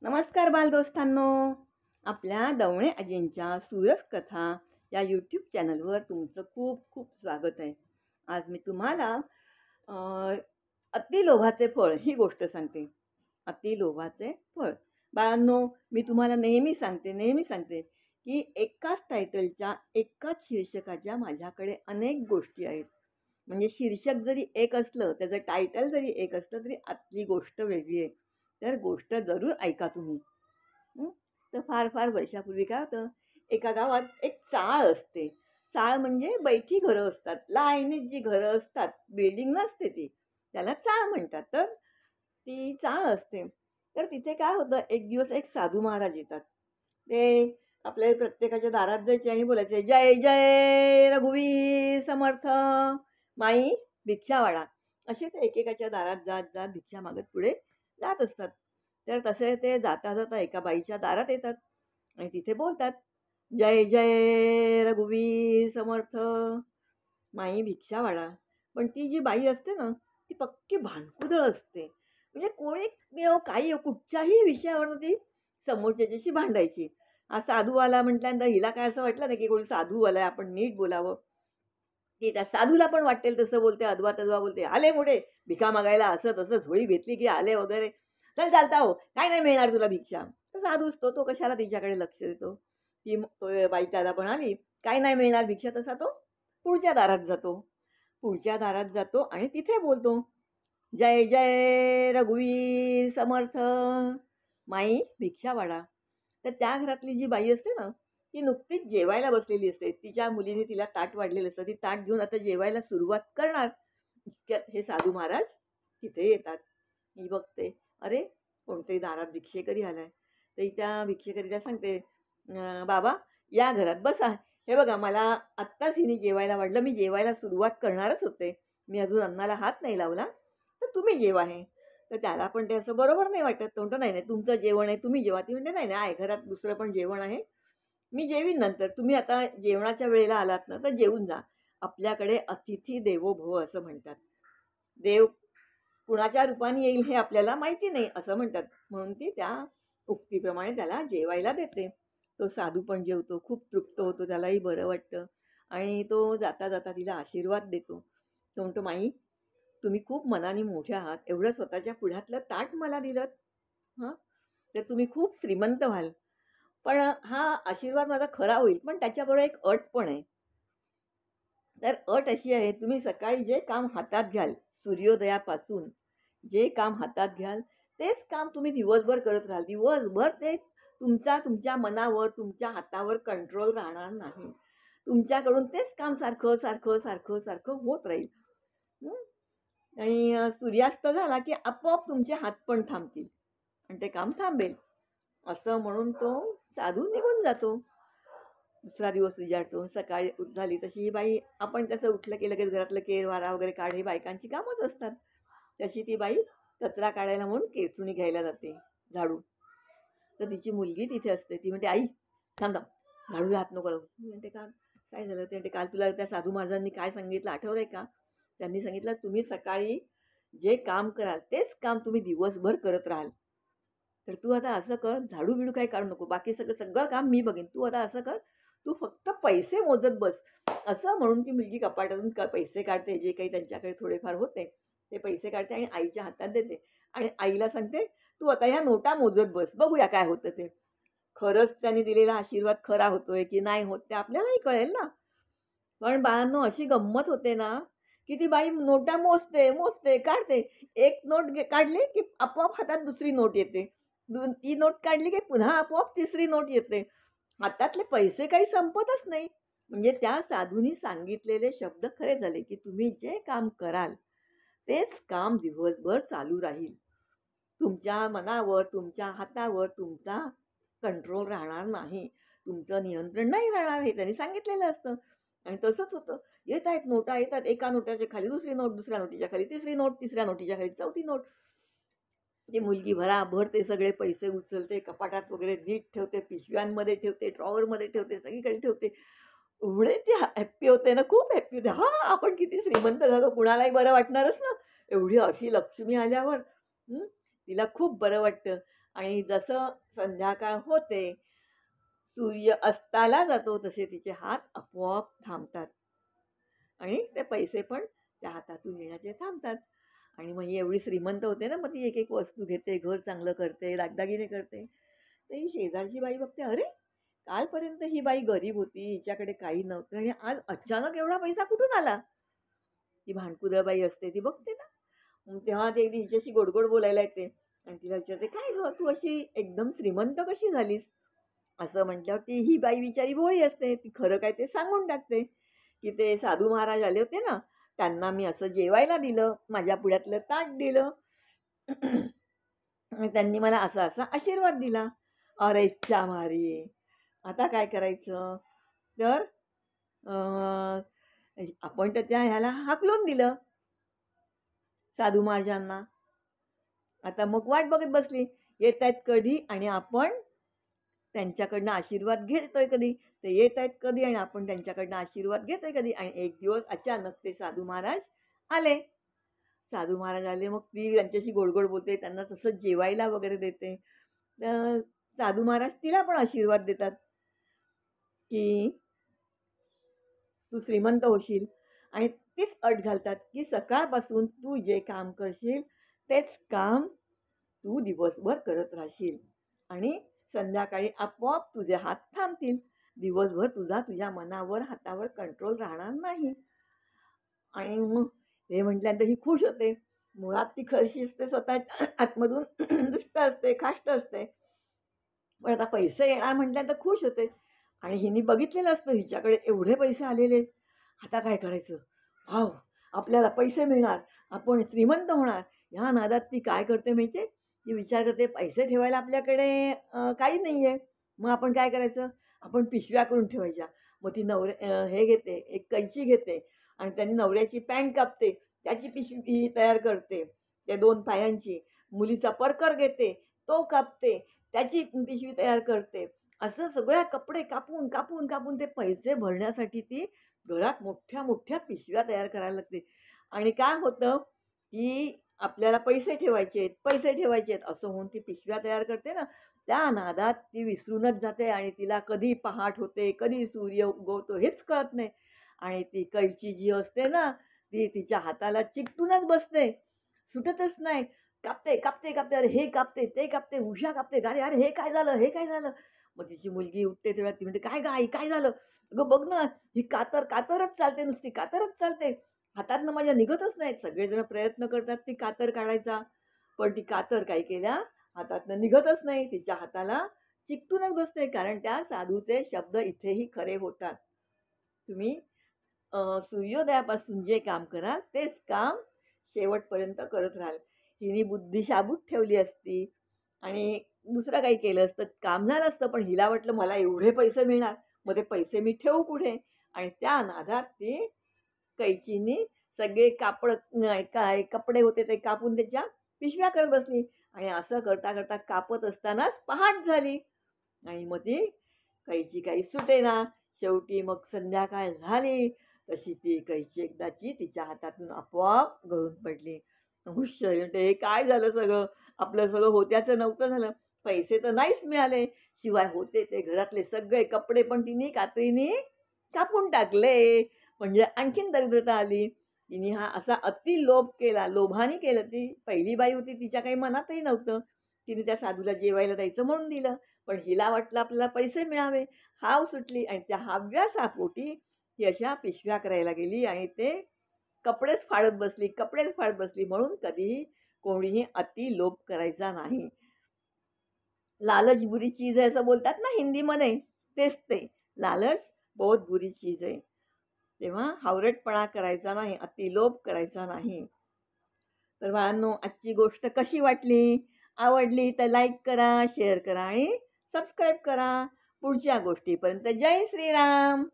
नमस्कार बालदोस्तांनो. आपल्या दवणे आजींच्या सुरस कथा या यूट्यूब चॅनलवर तुमचं खूप खूप स्वागत आहे. आज मी तुम्हाला अ, अति लोभाचे फळ ही गोष्ट सांगते. अति लोभाचे फळ. बाळांनो, मी तुम्हाला नेहमी सांगते की एकाच टायटलच्या एकाच शीर्षकाच्या माझ्याकडे अनेक गोष्टी आहेत. म्हणजे शीर्षक जरी एक असलं, त्याचं टायटल जरी एक असलं, तरी आतली गोष्ट वेगळी आहे. तर गोष्ट जरूर ऐका तुम्ही. हं. तर फार फार वर्षापूर्वी काय होतं, एका गावात एक चाळ असते. चाळ म्हणजे बैठी घरं असतात, लाईनीत जी घरं असतात, बिल्डिंग नसते ती, त्याला चाळ म्हणतात. तर ती चाळ असते. तर तिथे काय होतं, एक दिवस एक साधू महाराज येतात. ते आपल्या प्रत्येकाच्या दारात जायचे आणि बोलायचे, जय जय रघुवीर समर्थ, माई भिक्षा वाढा. असे ते एकेकाच्या दारात जात जात भिक्षा मागत पुढे जात असतात. तर तसे ते जाता जाता एका बाईच्या दारात येतात आणि तिथे बोलतात, जय जय रघुवीर समर्थ, माई भिक्षा वाढा. पण ती जी बाई असते ना, ती पक्की भांडकुदळ असते. म्हणजे कोणी येवो काही येवो, कुठच्याही विषयावरून ती समोरच्याच्याशी भांडायची. हा साधू आला म्हटल्यानंतर हिला काय असं वाटलं नाही की कोणी साधू आलाय, आपण नीट बोलावं. ती त्या साधूला पण वाटेल तसं बोलते, अदवा-तदवा बोलते. आले मोठे भिका मागायला, असं तसं झोळी भेटली की आले वगैरे. चल चालता हो, काय नाही मिळणार तुला भिक्षा. तर साधू असतो, तो कशाला तिच्याकडे लक्ष देतो. ती तो बाई त्याला म्हणाली, काय नाही मिळणार भिक्षा. तसा तो पुढच्या दारात जातो. पुढच्या दारात जातो आणि तिथे बोलतो, जय जय रघुवीर समर्थ, माई भिक्षा वाढा. तर त्या घरातली जी बाई असते ना, ती नुकतीच जेवायला बसलेली असते. तिच्या मुलीने तिला ताट वाढलेलं असतं. ती ताट घेऊन आता जेवायला सुरुवात करणार. इतक्यात हे साधू महाराज तिथे येतात. मी बघते, अरे कोणतरी दारात भिक्षेकरी आलाय. तर त्या भिक्षेकरीला सांगते, बाबा या घरात बसा. हे बघा मला आत्ताच हिने जेवायला वाढलं. मी जेवायला सुरुवात करणारच होते. मी अजून अन्नाला हात नाही लावला. तर तुम्ही जेवा हे. तर त्याला पण ते असं बरोबर नाही वाटत. तो म्हणतो, "नाही, नाही तुमचं जेवण आहे, तुम्ही जेवा." ती म्हणते, "नाही, नाही आहे घरात दुसरं पण जेवण आहे. मी जेवीन नंतर. तुम्ही आता जेवणाच्या वेळेला आलात ना, तर जेवून जा." आपल्याकडे अतिथी देवो भव असं म्हणतात. देव कुणाच्या रूपाने येईल हे आपल्याला माहिती नाही असं म्हणतात. म्हणून ती त्या उक्तीप्रमाणे त्याला जेवायला देते. तो साधू पण जेवतो. खूप तृप्त होतो. त्यालाही बरं वाटतं आणि तो जाता जाता तिला आशीर्वाद देतो. तो म्हणतो, "माई, तुम्ही खूप मनाने मोठे आहात. एवढं स्वतःच्या पुढ्यातलं ताट मला दिलंत, हां, तर तुम्ही खूप श्रीमंत व्हाल. पण हा आशीर्वाद माझा खरा होईल. पण त्याच्याबरोबर एक अट पण आहे. तर अट अशी आहे, तुम्ही सकाळी जे काम हातात घ्याल, सूर्योदयापासून जे काम हातात घ्याल, तेच काम तुम्ही दिवसभर करत राहाल. दिवसभर ते तुमच्या मनावर, तुमच्या हातावर कंट्रोल राहणार नाही. तुमच्याकडून तेच काम सारखं, सारखं, सारखं, सारखं होत राहील. हं. आणि सूर्यास्त झाला, की आपोआप तुमचे हात पण थांबतील आणि ते काम थांबेल. असं म्हणून तो साधू निघून जातो. दुसरा दिवस उजाडतो. सकाळी झाली तशी ही बाई, आपण कसं उठलं की लगेच घरातलं केर, वारा वगैरे काढ ही बायकांची कामच असतात. तशी ती बाई कचरा काढायला म्हणून केसुणी घ्यायला जाते, झाडू. तर तिची मुलगी तिथे असते. ती म्हणते, "आई थांब थांब, झाडूला हात नको लावू." मी म्हणते, "का? काय झालं?" ते म्हणते, "काल तुला त्या साधू महाराजांनी काय सांगितलं आठवतंय का? त्यांनी सांगितलं, तुम्ही सकाळी जे काम कराल तेच काम तुम्ही दिवसभर करत राहाल. तर तू आता असं कर, झाडू-बिडू काही काढू नको. बाकी सगळं सगळं काम मी बघेन. तू आता असं कर, तू फक्त पैसे मोजत बस." असं म्हणून ती मुलगी कपाटातून पैसे काढते, जे काही त्यांच्याकडे थोडेफार होते, ते पैसे काढते आणि आईच्या हातात देते आणि आईला सांगते, "तू आता ह्या नोटा मोजत बस. बघूया काय होतं ते." खरंच त्यांनी दिलेला आशीर्वाद खरा होतोय की नाही होत ते आपल्यालाही कळेल ना. पण बाळांनो अशी गंमत होते ना, की ती बाई नोटा मोजते, मोजते, काढते. एक नोट काढली की आपोआप हातात दुसरी नोट येते. ती नोट काढली की पुन्हा आपोआप तिसरी नोट येते. हातातले पैसे काही संपतच नाही. म्हणजे त्या साधूनी सांगितलेले शब्द खरे झाले, की तुम्ही जे काम कराल, तेच काम दिवसभर चालू राहील. तुमच्या मनावर, तुमच्या हातावर तुमचा कंट्रोल राहणार नाही. तुमचं नियंत्रण नाही राहणार हे त्यांनी सांगितलेलं असतं. आणि तसंच होतं. येत आहेत नोटा येतात. एका नोटाच्या खाली दुसरी नोट, दुसऱ्या नोटीच्या खाली तिसरी नोट, तिसऱ्या नोटीच्या खाली चौथी नोट. ती मुलगी भराभर ते सगळे पैसे उचलते, कपाटात वगैरे नीट ठेवते, पिशव्यांमध्ये ठेवते, ड्रॉवरमध्ये ठेवते, सगळीकडे ठेवते. एवढे ते हॅप्पी होते ना, खूप हॅप्पी होते. हां, आपण किती श्रीमंत झालो, कुणालाही बरं वाटणारच ना. एवढी अशी लक्ष्मी आल्यावर. तिला खूप बरं वाटतं आणि जसं संध्याकाळ होते, सूर्य अस्ताला जातो, तसे तिचे हात आपोआप थांबतात आणि ते पैसे पण त्या हातातून येण्याचे थांबतात. आणि मग ही एवढी श्रीमंत होते ना, मग ती एक एक वस्तू घेते, घर चांगलं करते, दागदागिने करते. तर ही शेजारची बाई बघते, अरे कालपर्यंत ही बाई गरीब होती, हिच्याकडे काही नव्हतं आणि आज अचानक एवढा पैसा कुठून आला? ती भांडकुदळ बाई असते ती बघते ना. मग तेव्हा ते हिच्याशी गोड बोलायला येते आणि तिला विचारते, काय गं तू अशी एकदम श्रीमंत कशी झालीस? असं म्हटल्यावर ती ही बाई बिचारी भोळी असते. ती खरं काय ते सांगून टाकते, की ते साधू महाराज आले होते ना, त्यांना मी असं जेवायला दिलं, माझ्या पुढ्यातलं ताट दिलं आणि त्यांनी मला असा आशीर्वाद दिला. अरे च्या मारी! आता काय करायचं? तर आपण तर त्या ह्याला हाकलून दिलं साधू महाराजांना. आता मग वाट बघत बसली. येतायत कधी आणि आपण त्यांच्याकडनं आशीर्वाद घेतोय कधी. ते येत आहेत कधी आणि आपण त्यांच्याकडनं आशीर्वाद घेतोय कधी. आणि एक दिवस अचानक ते साधू महाराज आले. साधू महाराज आले, मग ती त्यांच्याशी गोड बोलते, त्यांना तसं जेवायला वगैरे देते. तर साधू महाराज तिला पण आशीर्वाद देतात, की तू श्रीमंत होशील. आणि तीच अट घालतात, की सकाळपासून तू जे काम करशील तेच काम तू दिवसभर करत राहशील आणि संध्याकाळी आपोआप तुझे हात थांबतील. दिवसभर तुझ्या मनावर, हातावर कंट्रोल राहणार नाही. आणि मग हे म्हटल्यानंतर ही खुश होते. मुळात ती खरशी असते, स्वतः आतमधून दुष्ट असते, खाष्ट असते. पण आता पैसे येणार म्हटल्यानंतर खुश होते. आणि हिने बघितलेलं असतं हिच्याकडे एवढे पैसे आलेले, आता काय करायचं? वाव, आपल्याला पैसे मिळणार, आपण श्रीमंत होणार. ह्या नादात ती काय करते माहिती आहे? ती विचार करते, पैसे ठेवायला आपल्याकडे काही नाही आहे. मग आपण काय करायचं? आपण पिशव्या करून ठेवायच्या. मग ती हे घेते, एक कैची घेते आणि त्यांनी नवऱ्याची पॅन्ट कापते, त्याची पिशवी तयार करते, त्या 2 पायांची. मुलीचा परकर घेते, तो कापते, त्याची पिशवी तयार करते. असं सगळ्या कपडे कापून ते पैसे भरण्यासाठी ती घरात मोठ्या पिशव्या तयार करायला लागते. आणि काय होतं, की आपल्याला पैसे ठेवायचे आहेत असं म्हणून ती पिशव्या तयार करते ना, त्या नादात ती विसरूनच जाते आणि तिला कधी पहाट होते, कधी सूर्य उगवतो हेच कळत नाही. आणि ती कैची जी असते ना, ती तिच्या हाताला चिकटूनच बसते, सुटतच नाही. कापते, अरे हे कापते, ते कापते, उशा कापते. अरे अरे हे काय झालं? मग तिची मुलगी उठते तेव्हा ती म्हणते, काय गं आई काय झालं? अगं बघ ना, ही कातरच चालते, नुसती कातरच चालते. हातातनं माझ्या निघतच नाहीत. सगळेजण प्रयत्न करतात ती कातर काढायचा, पण ती कातर काय केल्या हातातनं निघतच नाही. तिच्या हाताला चिकटूनच बसते. कारण त्या साधूचे शब्द इथेही खरे होतात. तुम्ही सूर्योदयापासून जे काम कराल तेच काम शेवटपर्यंत करत राहाल. हिने बुद्धी शाबूत ठेवली असती आणि दुसरं काही केलं असतं, काम झालं असतं. पण हिला वाटलं मला एवढे पैसे मिळणार, मग ते पैसे मी ठेवू कुठे? आणि त्या नादात ती कैचीनी सगळे काय कपडे होते ते कापून त्याच्या पिशव्या करत बसली. आणि असं करता कापत असतानाच पहाट झाली. आणि मग ती कैची काही सुटेना. शेवटी मग संध्याकाळ झाली, तशी ती कैची एकदाची तिच्या हातातून आपोआप गळून पडली. हुश्श! म्हणते, हे काय झालं सगळं? आपलं सगळं होत्याचं नव्हतं झालं. पैसे तर नाहीच मिळाले. शिवाय होते ते घरातले सगळे कपडे पण तिने कात्रीने कापून टाकले. म्हणजे आणखीन दरिद्रता आली. तिने हा असा अति लोभ केला, लोभाने केलं. ती पहिली बाई होती, तिच्या काही मनातही नव्हतं. तिने त्या साधूला जेवायला द्यायचं म्हणून दिलं. पण हिला वाटलं आपल्याला पैसे मिळावे, हाव सुटली आणि त्या हव्यासापोटी ती अशा पिशव्या करायला गेली आणि ते कपडेच फाडत बसली. म्हणून कधीही कोणीही अति लोभ करायचा नाही. लालच बुरी चीज आहे असं बोलतात ना हिंदीमध्ये, तेच ते. लालच बहुत बुरी चीज आहे. तेव्हा हावरटपणा करायचा नाही, अतिलोभ करायचा नाही. तर बाळांनो, आजची गोष्ट कशी वाटली? आवडली तर लाईक करा, शेअर करा आणि सबस्क्राईब करा. पुढच्या गोष्टीपर्यंत जय श्रीराम.